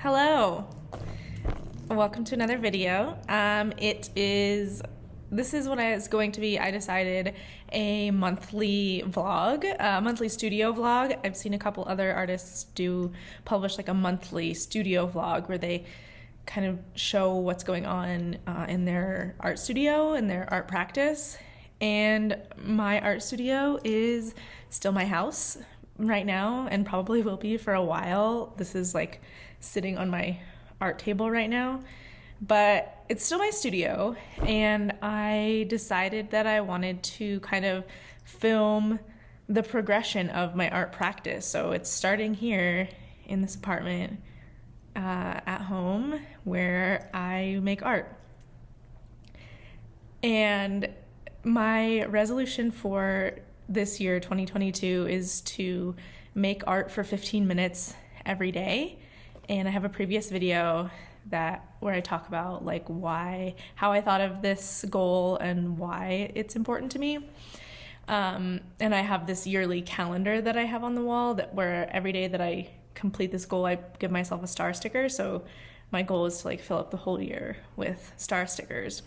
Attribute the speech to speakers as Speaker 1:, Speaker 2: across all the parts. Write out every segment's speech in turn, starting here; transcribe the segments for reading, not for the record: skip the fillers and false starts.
Speaker 1: Hello, welcome to another video. This is what it's going to be. I decided a monthly vlog, a monthly studio vlog. I've seen a couple other artists publish like a monthly studio vlog where they kind of show what's going on in their art studio and their art practice. And my art studio is still my house right now and probably will be for a while. This is like sitting on my art table right now, but it's still my studio, and I decided that I wanted to kind of film the progression of my art practice. So it's starting here in this apartment at home where I make art. And my resolution for this year, 2022, is to make art for 15 minutes every day. And I have a previous video where I talk about like how I thought of this goal and why it's important to me. And I have this yearly calendar that I have on the wall where every day that I complete this goal, I give myself a star sticker. So my goal is to like fill up the whole year with star stickers.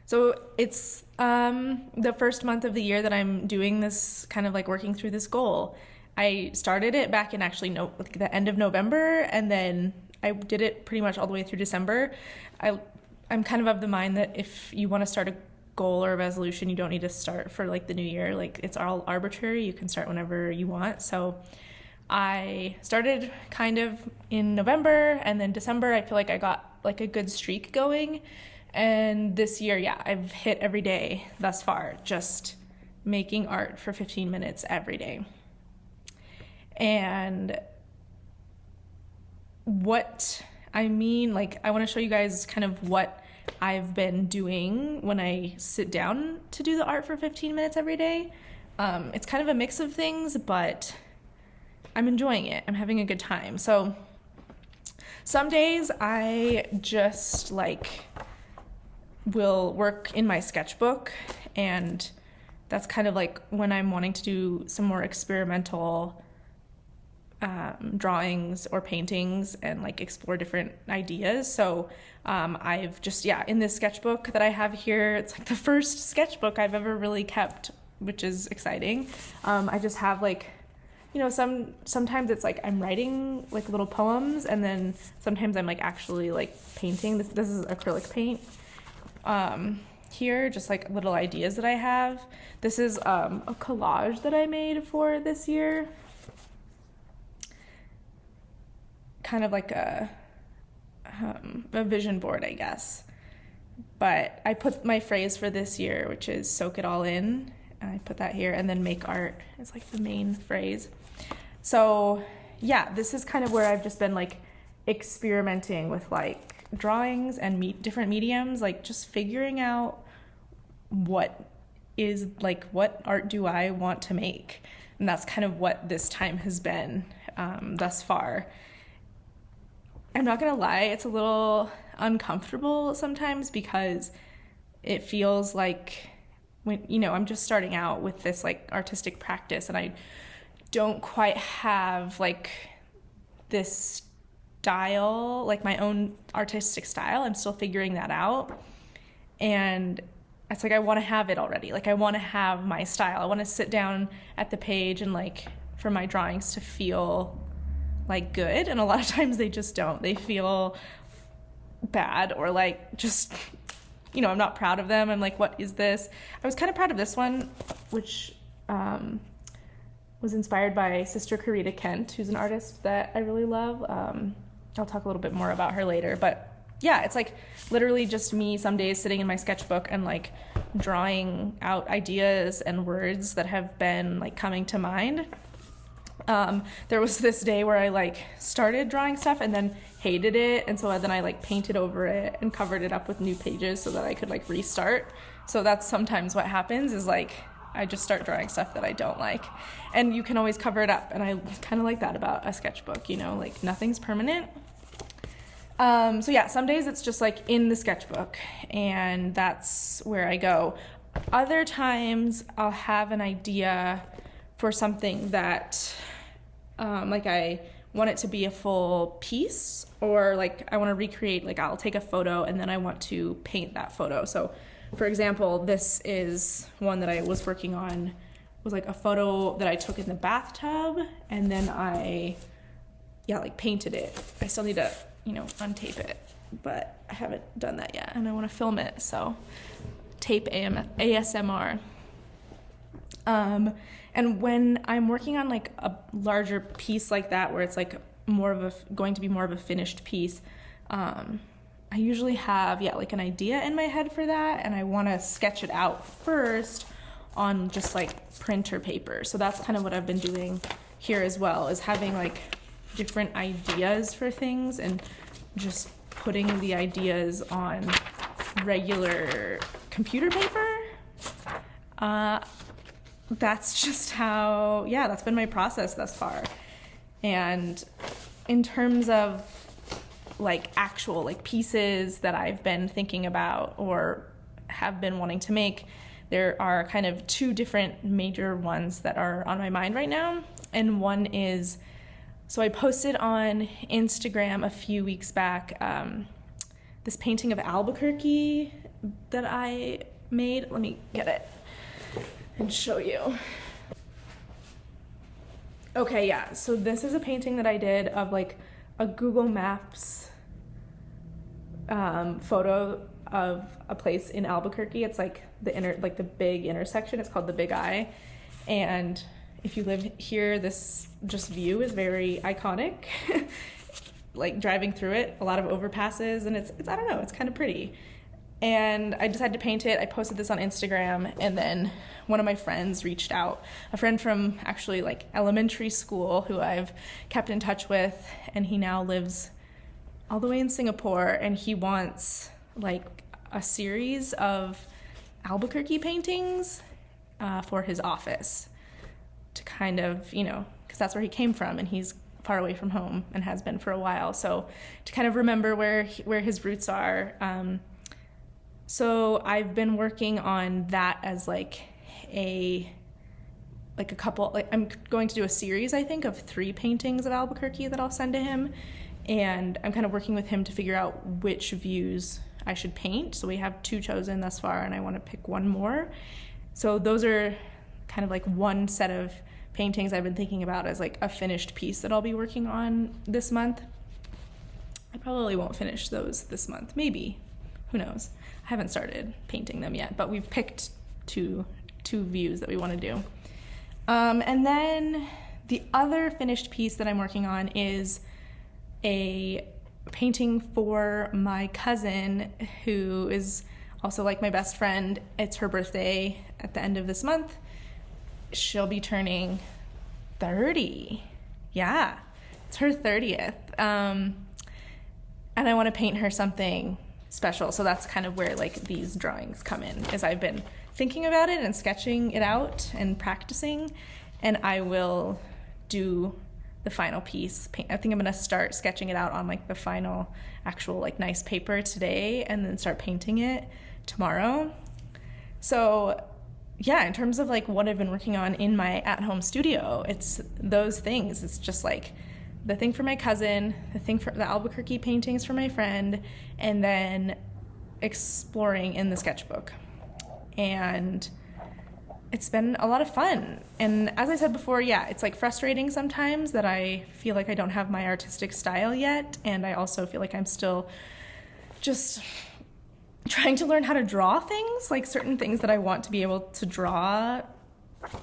Speaker 1: So it's the first month of the year that I'm doing this, kind of like working through this goal. I started it back in the end of November, and then I did it pretty much all the way through December. I'm kind of the mind that if you want to start a goal or a resolution, you don't need to start for like the new year. Like, it's all arbitrary. You can start whenever you want. So I started kind of in November, and then December I feel like I got like a good streak going. And this year, yeah, I've hit every day thus far, just making art for 15 minutes every day. And what I mean, like, I want to show you guys kind of what I've been doing when I sit down to do the art for 15 minutes every day. It's kind of a mix of things, but I'm enjoying it. I'm having a good time. So some days I just will work in my sketchbook, and that's kind of like when I'm wanting to do some more experimental drawings or paintings and like explore different ideas. So I've just, in this sketchbook that I have here, it's like the first sketchbook I've ever really kept, which is exciting. I just have sometimes it's like I'm writing like little poems, and then sometimes I'm like actually like painting. This is acrylic paint. Here, just like little ideas that I have. This is a collage that I made for this year. Kind of like a vision board, I guess. But I put my phrase for this year, which is soak it all in. I put that here, and then make art is like the main phrase. So yeah, this is kind of where I've just been like experimenting with like drawings and different mediums, like just figuring out what art do I want to make. And that's kind of what this time has been thus far. I'm not gonna lie, it's a little uncomfortable sometimes because it feels like I'm just starting out with this like artistic practice, and I don't quite have like this style, like my own artistic style. I'm still figuring that out, and it's like I want to have it already. Like, I want to have my style. I want to sit down at the page and like for my drawings to feel like good, and a lot of times they just don't. They feel bad, or like just I'm not proud of them. I'm like, what is this? I was kind of proud of this one, which was inspired by Sister Karita Kent, who's an artist that I really love. I'll talk a little bit more about her later, but yeah, it's like literally just me some days sitting in my sketchbook and like drawing out ideas and words that have been like coming to mind. There was this day where I like started drawing stuff and then hated it, and so then I like painted over it and covered it up with new pages so that I could like restart. So that's sometimes what happens, is like I just start drawing stuff that I don't like, and you can always cover it up, and I kind of like that about a sketchbook, you know, like nothing's permanent. So yeah, some days it's just like in the sketchbook and that's where I go. Other times I'll have an idea for something that like I want it to be a full piece, or like I want to recreate, like I'll take a photo and then I want to paint that photo. So for example, this is one that I was working on, was like a photo that I took in the bathtub, and then I like painted it. I still need to, you know, untape it, but I haven't done that yet and I want to film it, so tape ASMR. And when I'm working on like a larger piece like that, where it's like going to be more of a finished piece, I usually have, like an idea in my head for that, and I want to sketch it out first on just like printer paper. So that's kind of what I've been doing here as well, is having like different ideas for things and just putting the ideas on regular computer paper. That's just how, that's been my process thus far. And in terms of like actual like pieces that I've been thinking about or have been wanting to make, there are kind of two different major ones that are on my mind right now. And one is, so I posted on Instagram a few weeks back this painting of Albuquerque that I made. Let me get it and show you. Okay, so this is a painting that I did of like a Google Maps photo of a place in Albuquerque. It's like the big intersection. It's called the Big I. And if you live here, this just view is very iconic. Like driving through it, a lot of overpasses, and it's I don't know, it's kind of pretty. And I decided to paint it. I posted this on Instagram, and then one of my friends reached out, a friend from actually like elementary school who I've kept in touch with, and he now lives all the way in Singapore, and he wants like a series of Albuquerque paintings for his office to kind of, you know, because that's where he came from, and he's far away from home and has been for a while, so to kind of remember where his roots are. So I've been working on that as like a couple, like I'm going to do a series, I think, of 3 paintings of Albuquerque that I'll send to him, and I'm kind of working with him to figure out which views I should paint. So we have 2 chosen thus far, and I want to pick 1 more. So those are kind of like one set of paintings I've been thinking about as like a finished piece that I'll be working on this month. I probably won't finish those this month, maybe, who knows. I haven't started painting them yet, but we've picked two views that we want to do. And then the other finished piece that I'm working on is a painting for my cousin, who is also like my best friend. It's her birthday at the end of this month. She'll be turning 30. Yeah, it's her 30th. And I want to paint her something special. So that's kind of where like these drawings come in, is I've been thinking about it and sketching it out and practicing, and I will do the final piece. I think I'm gonna start sketching it out on like the final actual like nice paper today, and then start painting it tomorrow. So in terms of like what I've been working on in my at-home studio, it's those things. It's just like the thing for my cousin, the thing for the Albuquerque paintings for my friend, and then exploring in the sketchbook. And it's been a lot of fun. And as I said before, it's like frustrating sometimes that I feel like I don't have my artistic style yet, and I also feel like I'm still just trying to learn how to draw things, like certain things that I want to be able to draw.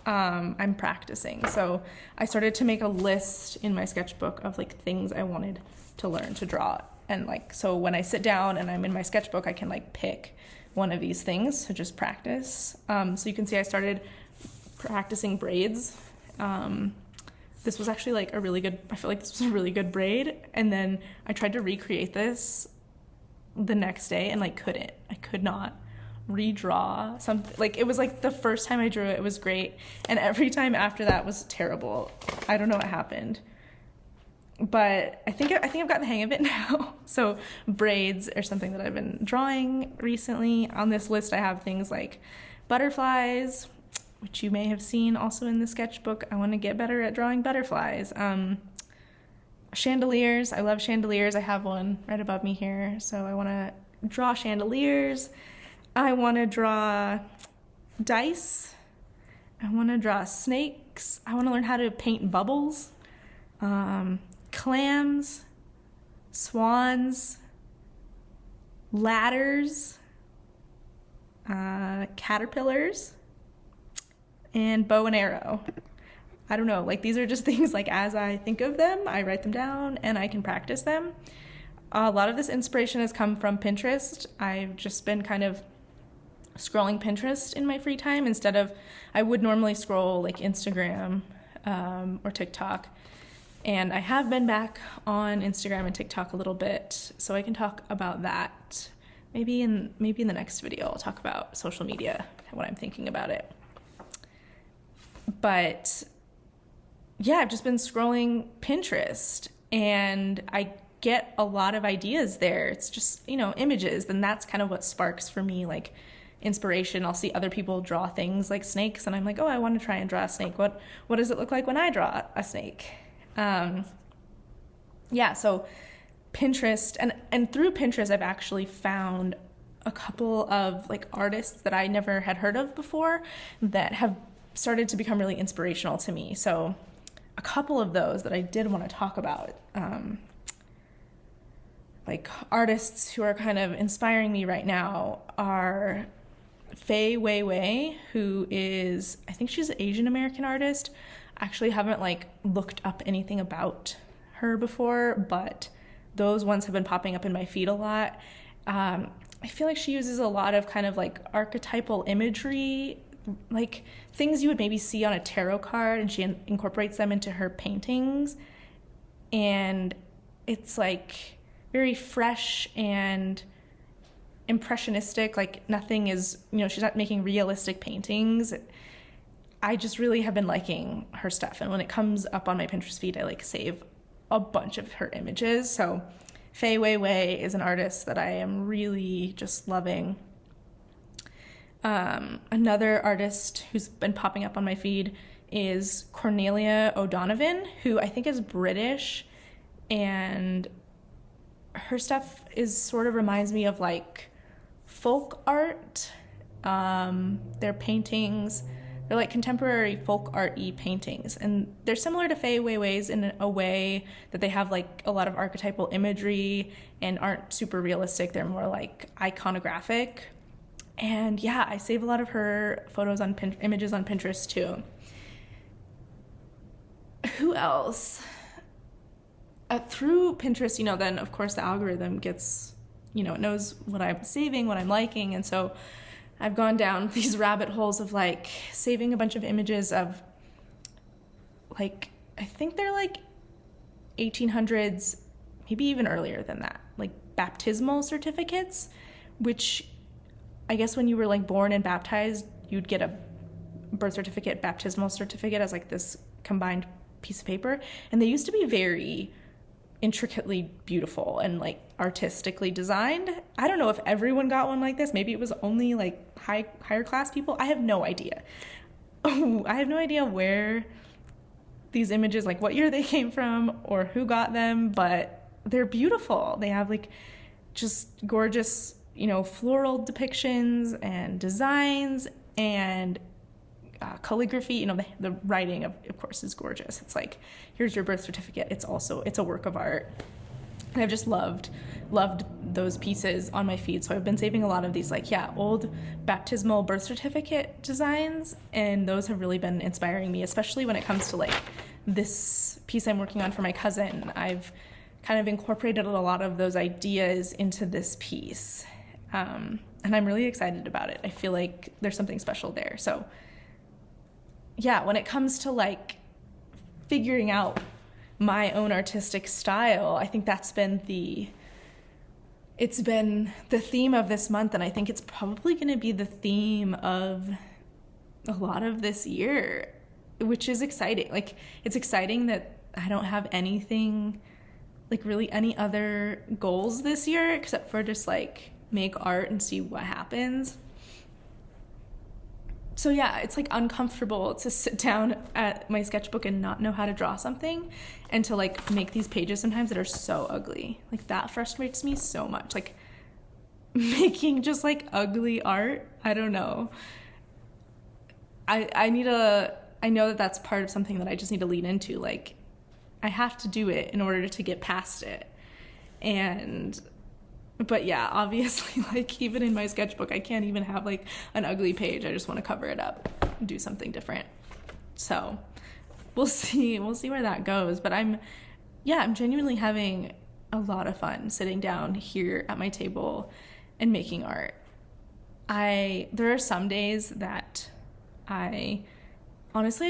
Speaker 1: I'm practicing. So I started to make a list in my sketchbook of like things I wanted to learn to draw. And like, so when I sit down and I'm in my sketchbook, I can like pick one of these things to just practice. So you can see I started practicing braids. this was actually like I feel like this was a really good braid. And then I tried to recreate this the next day and like I could not redraw something. Like it was like the first time I drew it, it was great. And every time after that was terrible. I don't know what happened. But I think I've got the hang of it now. So braids are something that I've been drawing recently. On this list I have things like butterflies, which you may have seen also in the sketchbook. I want to get better at drawing butterflies. Chandeliers. I love chandeliers. I have one right above me here. So I want to draw chandeliers. I want to draw dice. I want to draw snakes. I want to learn how to paint bubbles. Clams. Swans. Ladders. Caterpillars. And bow and arrow. I don't know, like these are just things like as I think of them, I write them down and I can practice them. A lot of this inspiration has come from Pinterest. I've just been kind of scrolling Pinterest in my free time instead of, I would normally scroll like Instagram or TikTok. And I have been back on Instagram and TikTok a little bit, so I can talk about that. Maybe in the next video I'll talk about social media and what I'm thinking about it. But yeah, I've just been scrolling Pinterest and I get a lot of ideas there. It's just, images. Then that's kind of what sparks for me, like inspiration. I'll see other people draw things like snakes and I'm like, oh, I want to try and draw a snake. What does it look like when I draw a snake? So Pinterest and through Pinterest, I've actually found a couple of like artists that I never had heard of before that have started to become really inspirational to me. So a couple of those that I did want to talk about, like artists who are kind of inspiring me right now are Fei Weiwei, who is, I think she's an Asian American artist. I actually haven't like looked up anything about her before, but those ones have been popping up in my feed a lot. I feel like she uses a lot of kind of like archetypal imagery, like things you would maybe see on a tarot card, and she incorporates them into her paintings. And it's like very fresh and impressionistic, like nothing is, she's not making realistic paintings. I just really have been liking her stuff. And when it comes up on my Pinterest feed, I like save a bunch of her images. So Fei Weiwei is an artist that I am really just loving. Another artist who's been popping up on my feed is Cornelia O'Donovan, who I think is British, and her stuff sort of reminds me of like folk art. Their paintings, they're like contemporary folk art-y paintings, and they're similar to Fei Weiwei's in a way that they have like a lot of archetypal imagery and aren't super realistic. They're more like iconographic. And yeah, I save a lot of her photos on images on Pinterest too. Who else? Through Pinterest, then of course the algorithm gets, it knows what I'm saving, what I'm liking. And so I've gone down these rabbit holes of like saving a bunch of images of like, I think they're like 1800s, maybe even earlier than that, like baptismal certificates, which I guess when you were like born and baptized, you'd get a birth certificate, baptismal certificate as like this combined piece of paper. And they used to be very intricately beautiful and like artistically designed. I don't know if everyone got one like this. Maybe it was only like higher class people. I have no idea. I have no idea where these images, like what year they came from or who got them, but they're beautiful. They have like just gorgeous, floral depictions and designs and calligraphy. The writing of course is gorgeous. It's like, here's your birth certificate. It's a work of art. And I've just loved those pieces on my feed. So I've been saving a lot of these old baptismal birth certificate designs, and those have really been inspiring me, especially when it comes to like this piece I'm working on for my cousin. I've kind of incorporated a lot of those ideas into this piece. And I'm really excited about it. I feel like there's something special there. So yeah, when it comes to like figuring out my own artistic style. I think that's been it's been the theme of this month, and I think it's probably going to be the theme of a lot of this year, which is exciting. Like, it's exciting that I don't have anything, like really any other goals this year except for just like make art and see what happens. So yeah, it's like uncomfortable to sit down at my sketchbook and not know how to draw something, and to like make these pages sometimes that are so ugly. Like, that frustrates me so much. Like, making just like ugly art, I don't know. I know that that's part of something that I just need to lean into. Like, I have to do it in order to get past it. But yeah, obviously, like, even in my sketchbook, I can't even have like an ugly page. I just want to cover it up and do something different. So we'll see where that goes. But I'm genuinely having a lot of fun sitting down here at my table and making art. There are some days that I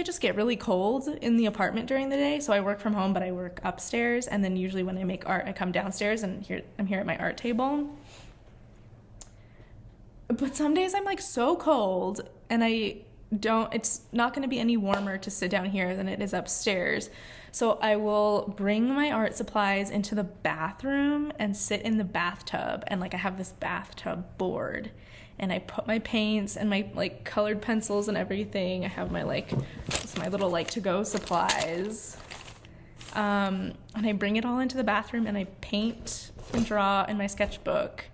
Speaker 1: just get really cold in the apartment during the day. So I work from home, but I work upstairs. And then usually when I make art, I come downstairs and I'm here at my art table. But some days I'm like so cold, and it's not going to be any warmer to sit down here than it is upstairs. So I will bring my art supplies into the bathroom and sit in the bathtub. And like, I have this bathtub board, and I put my paints and my like colored pencils and everything. I have my little like to-go supplies. And I bring it all into the bathroom, and I paint and draw in my sketchbook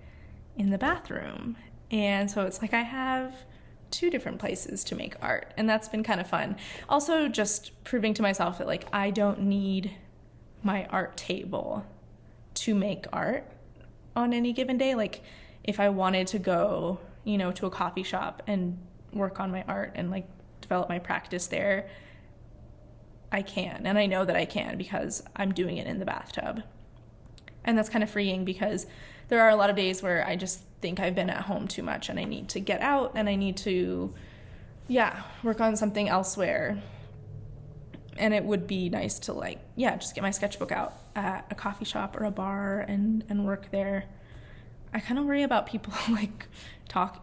Speaker 1: in the bathroom. And so it's like I have 2 different places to make art, and that's been kind of fun. Also, just proving to myself that like I don't need my art table to make art on any given day. Like, if I wanted to go, to a coffee shop and work on my art and like develop my practice there, I can. And I know that I can because I'm doing it in the bathtub. And that's kind of freeing, because there are a lot of days where I just think I've been at home too much and I need to get out and I need to, work on something elsewhere. And it would be nice to just get my sketchbook out at a coffee shop or a bar and work there. I kind of worry about people like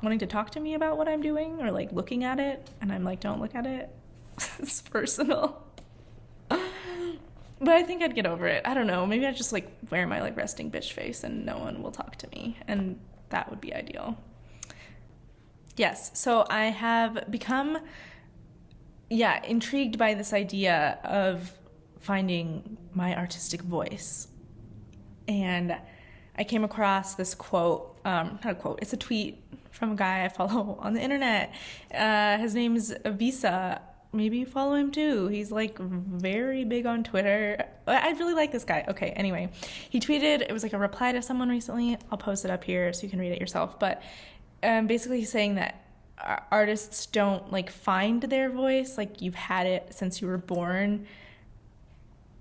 Speaker 1: wanting to talk to me about what I'm doing, or like looking at it, and I'm like, don't look at it. It's personal. But I think I'd get over it. I don't know. Maybe I'd just like wear my like resting bitch face and no one will talk to me, and that would be ideal. Yes, so I have become intrigued by this idea of finding my artistic voice. And I came across this quote, not a quote, it's a tweet from a guy I follow on the internet. His name is Visa. Maybe you follow him too. He's like very big on Twitter. I really like this guy. Okay, anyway, he tweeted, it was like a reply to someone recently. I'll post it up here so you can read it yourself. But basically he's saying that artists don't like find their voice. Like, you've had it since you were born.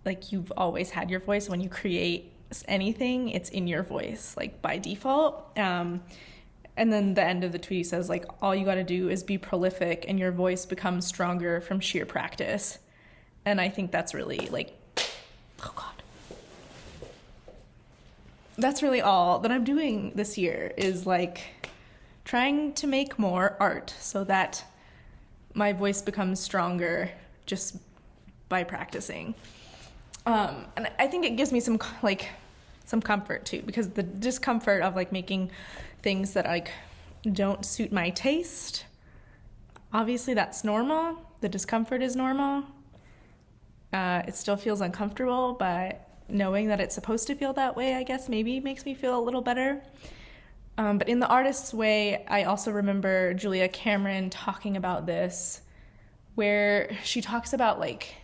Speaker 1: Like, you've always had your voice. When you create anything, it's in your voice, like by default. And then the end of the tweet says, like, all you got to do is be prolific and your voice becomes stronger from sheer practice. And I think that's really like, oh God. That's really all that I'm doing this year, is like trying to make more art so that my voice becomes stronger just by practicing. And I think it gives me some comfort too, because the discomfort of like making things that like don't suit my taste, obviously that's normal. The discomfort is normal. It still feels uncomfortable, but knowing that it's supposed to feel that way, I guess maybe makes me feel a little better. But in the artist's way, I also remember Julia Cameron talking about this, where she talks about like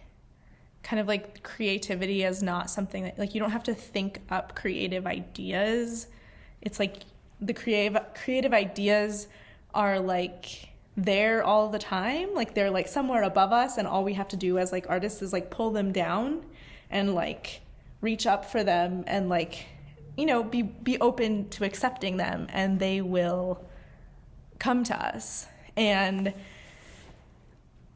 Speaker 1: kind of like creativity as not something that like you don't have to think up creative ideas. It's like the creative ideas are like there all the time. Like, they're like somewhere above us, and all we have to do as like artists is like pull them down and like reach up for them and like, be open to accepting them, and they will come to us. And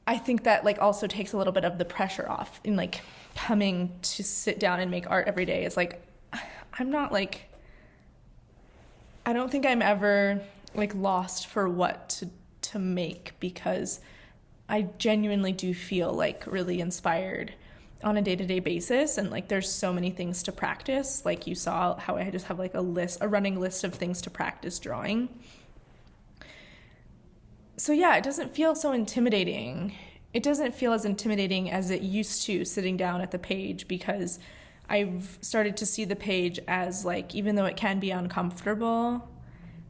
Speaker 1: I think that like also takes a little bit of the pressure off in like coming to sit down and make art every day. It's like, I'm not like, I don't think I'm ever like lost for what to make, because I genuinely do feel like really inspired on a day-to-day basis, and like there's so many things to practice. Like you saw how I just have like a running list of things to practice drawing. So yeah, it doesn't feel so intimidating. It doesn't feel as intimidating as it used to sitting down at the page, because I've started to see the page as like, even though it can be uncomfortable,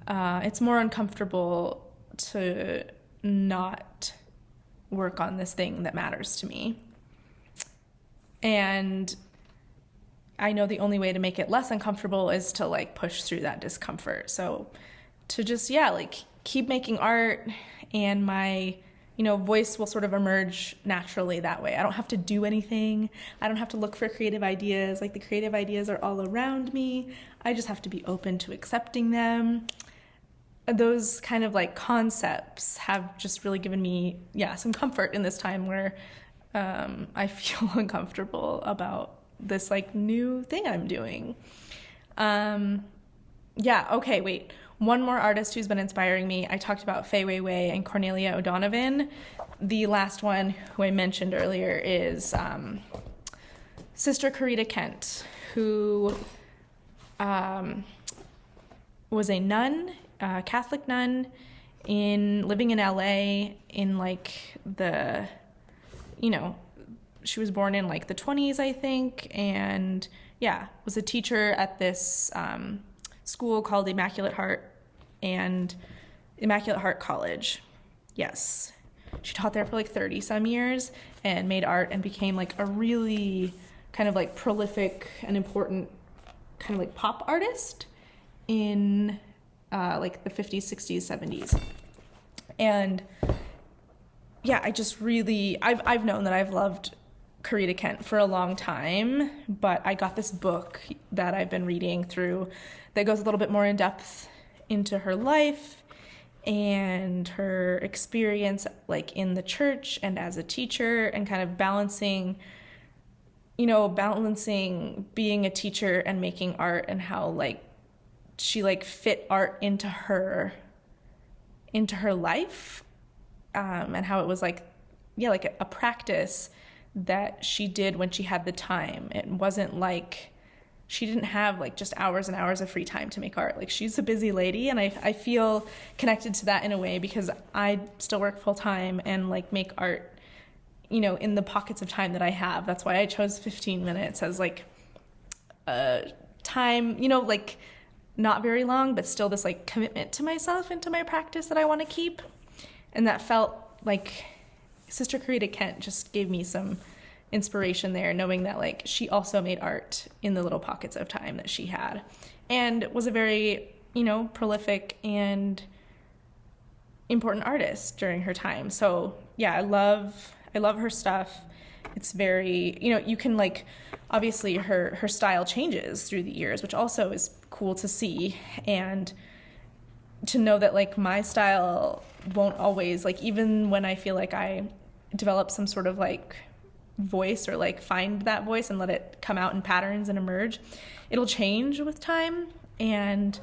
Speaker 1: it's more uncomfortable to not work on this thing that matters to me. And I know the only way to make it less uncomfortable is to like push through that discomfort. So to just, yeah, like keep making art, and my, voice will sort of emerge naturally that way. I don't have to do anything. I don't have to look for creative ideas. Like the creative ideas are all around me. I just have to be open to accepting them. Those kind of like concepts have just really given me, some comfort in this time where I feel uncomfortable about this like new thing I'm doing. Okay, wait. One more artist who's been inspiring me. I talked about Faye Weiwei and Cornelia O'Donovan. The last one who I mentioned earlier is Sister Corita Kent, who was a nun, a Catholic nun, living in LA in like she was born in like the 20s, I think, and was a teacher at this school called Immaculate Heart College. Yes. She taught there for like 30 some years and made art and became like a really kind of like prolific and important kind of like pop artist in like the 50s, 60s, 70s. And I just really, I've known that I've loved Corita Kent for a long time, but I got this book that I've been reading through that goes a little bit more in depth into her life and her experience like in the church and as a teacher, and kind of balancing being a teacher and making art, and how like she like fit art into her life, and how it was like a practice that she did when she had the time. It wasn't like she didn't have like just hours and hours of free time to make art. Like she's a busy lady, and I feel connected to that in a way, because I still work full time and like make art, in the pockets of time that I have. That's why I chose 15 minutes as like time, like not very long, but still this like commitment to myself and to my practice that I want to keep. And that felt like Sister Corita Kent just gave me some inspiration there, knowing that like she also made art in the little pockets of time that she had, and was a very, prolific and important artist during her time. So I love her stuff. It's very, you can like, obviously her style changes through the years, which also is cool to see, and to know that like my style won't always, like even when I feel like I develop some sort of like voice, or like find that voice and let it come out in patterns and emerge, it'll change with time. And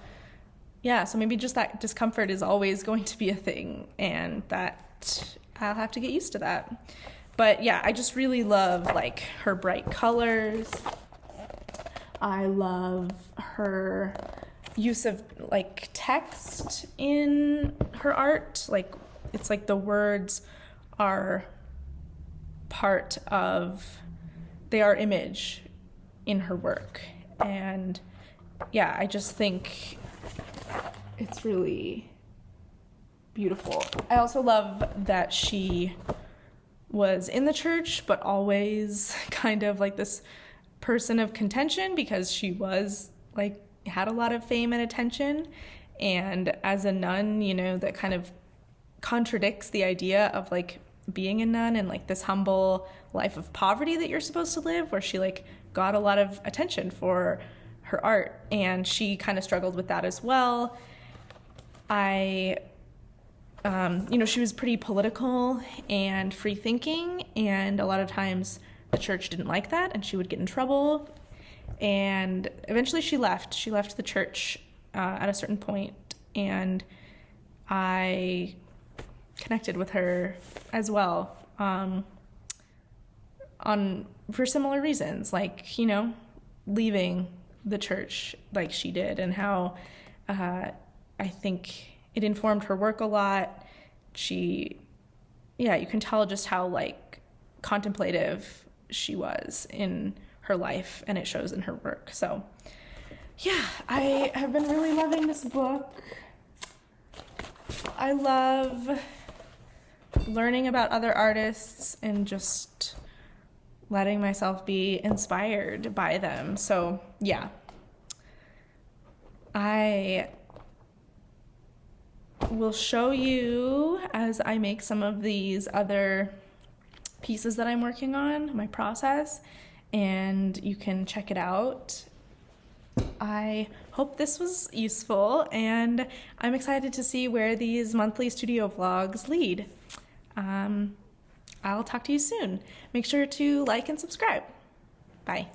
Speaker 1: so maybe just that discomfort is always going to be a thing, and that I'll have to get used to that. But I just really love like her bright colors. I love her use of like text in her art. Like it's like the words are part of, they are image in her work. And I just think it's really beautiful. I also love that she was in the church, but always kind of like this person of contention, because she was like, had a lot of fame and attention. And as a nun, that kind of contradicts the idea of like being a nun and like this humble life of poverty that you're supposed to live, where she like got a lot of attention for her art, and she kind of struggled with that as well. I she was pretty political and free thinking, and a lot of times the church didn't like that and she would get in trouble. And eventually she left. She left the church at a certain point, and I connected with her as well for similar reasons, like, leaving the church like she did, and how I think it informed her work a lot. You can tell just how like contemplative she was in her life, and it shows in her work. So yeah, I have been really loving this book. I love learning about other artists and just letting myself be inspired by them. So yeah, I will show you as I make some of these other pieces that I'm working on, my process, and you can check it out. I hope this was useful, and I'm excited to see where these monthly studio vlogs lead. I'll talk to you soon. Make sure to like and subscribe. Bye.